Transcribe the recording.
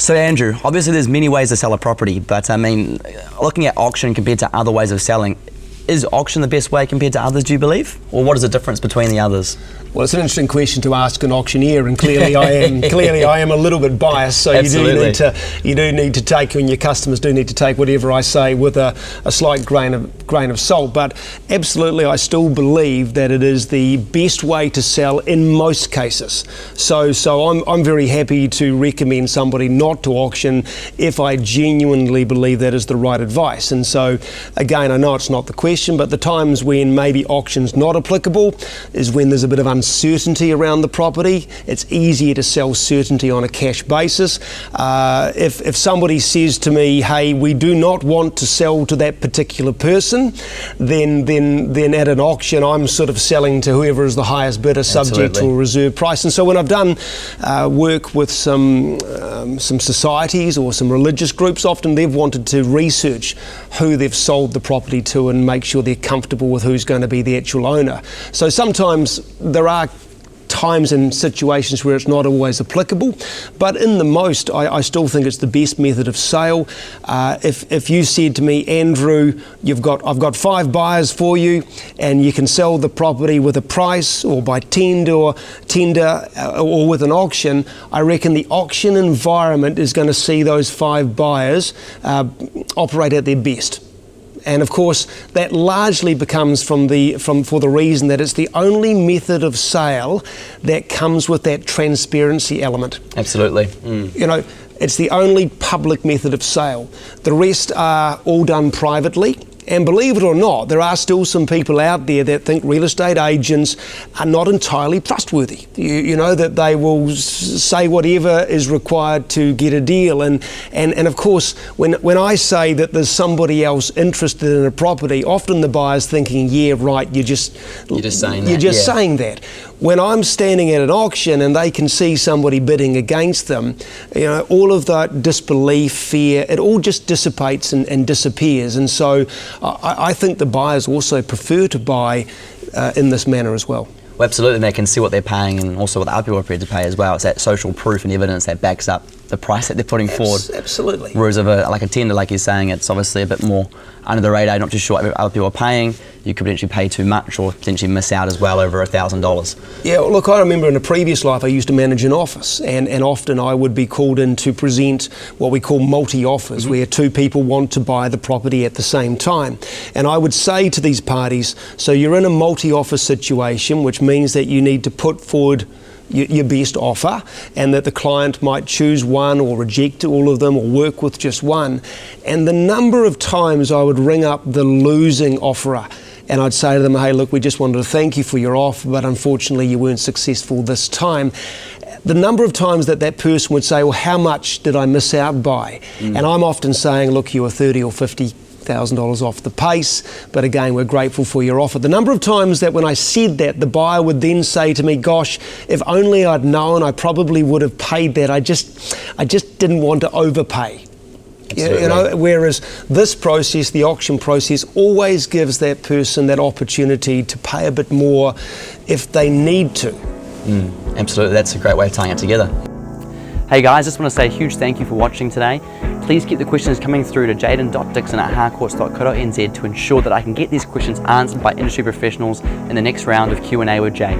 So Andrew, obviously there's many ways to sell a property, but I mean, looking at auction compared to other ways of selling, is auction the best way compared to others, do you believe? Or what is the difference between the others? Well, it's an interesting question to ask an auctioneer, and clearly I am a little bit biased. So you do need to take, and your customers do need to take whatever I say with a slight grain of salt. But absolutely, I still believe that it is the best way to sell in most cases. So I'm very happy to recommend somebody not to auction if I genuinely believe that is the right advice. And so again, I know it's not the question, but the times when maybe auction's not applicable is when there's a bit of uncertainty around the property. It's easier to sell certainty on a cash basis. If somebody says to me, hey, we do not want to sell to that particular person, then at an auction I'm sort of selling to whoever is the highest bidder, subject to a reserve price. And so when I've done work with some societies or some religious groups, often they've wanted to research who they've sold the property to and make sure they're comfortable with who's going to be the actual owner. So sometimes there are times and situations where it's not always applicable, but in the most, I still think it's the best method of sale. If you said to me, Andrew, I've got 5 buyers for you, and you can sell the property with a price or by tender or with an auction, I reckon the auction environment is going to see those 5 buyers operate at their best. And of course, that largely becomes for the reason that it's the only method of sale that comes with that transparency element. Absolutely. You know, it's the only public method of sale. The rest are all done privately. And believe it or not, there are still some people out there that think real estate agents are not entirely trustworthy. You know, that they will say whatever is required to get a deal. And of course, when I say that there's somebody else interested in a property, often the buyer's thinking, yeah, right, you're just saying that. When I'm standing at an auction and they can see somebody bidding against them, you know, all of that disbelief, fear, it all just dissipates and disappears. And so I think the buyers also prefer to buy in this manner as well. Well, absolutely, and they can see what they're paying and also what the other people are prepared to pay as well. It's that social proof and evidence that backs up the price that they're putting forward. Absolutely. Whereas of a tender, like you're saying, it's obviously a bit more under the radar, not too sure what other people are paying. You could potentially pay too much or potentially miss out as well over $1,000. Yeah, well, look, I remember in a previous life I used to manage an office, and often I would be called in to present what we call multi-offers, where 2 people want to buy the property at the same time. And I would say to these parties, so you're in a multi-offer situation, which means that you need to put forward your best offer, and that the client might choose one or reject all of them or work with just one. And the number of times I would ring up the losing offerer and I'd say to them, hey, look, we just wanted to thank you for your offer, but unfortunately you weren't successful this time. The number of times that person would say, well, how much did I miss out by? And I'm often saying, look, you were $30,000 or $50,000 off the pace, but again, we're grateful for your offer. The number of times that when I said that, the buyer would then say to me, gosh, if only I'd known, I probably would have paid that. I just didn't want to overpay. You know, whereas this process, the auction process, always gives that person that opportunity to pay a bit more if they need to. Absolutely, that's a great way of tying it together. Hey guys, just want to say a huge thank you for watching today. Please keep the questions coming through to jaden.dixon@harcourts.co.nz to ensure that I can get these questions answered by industry professionals in the next round of Q&A with Jay.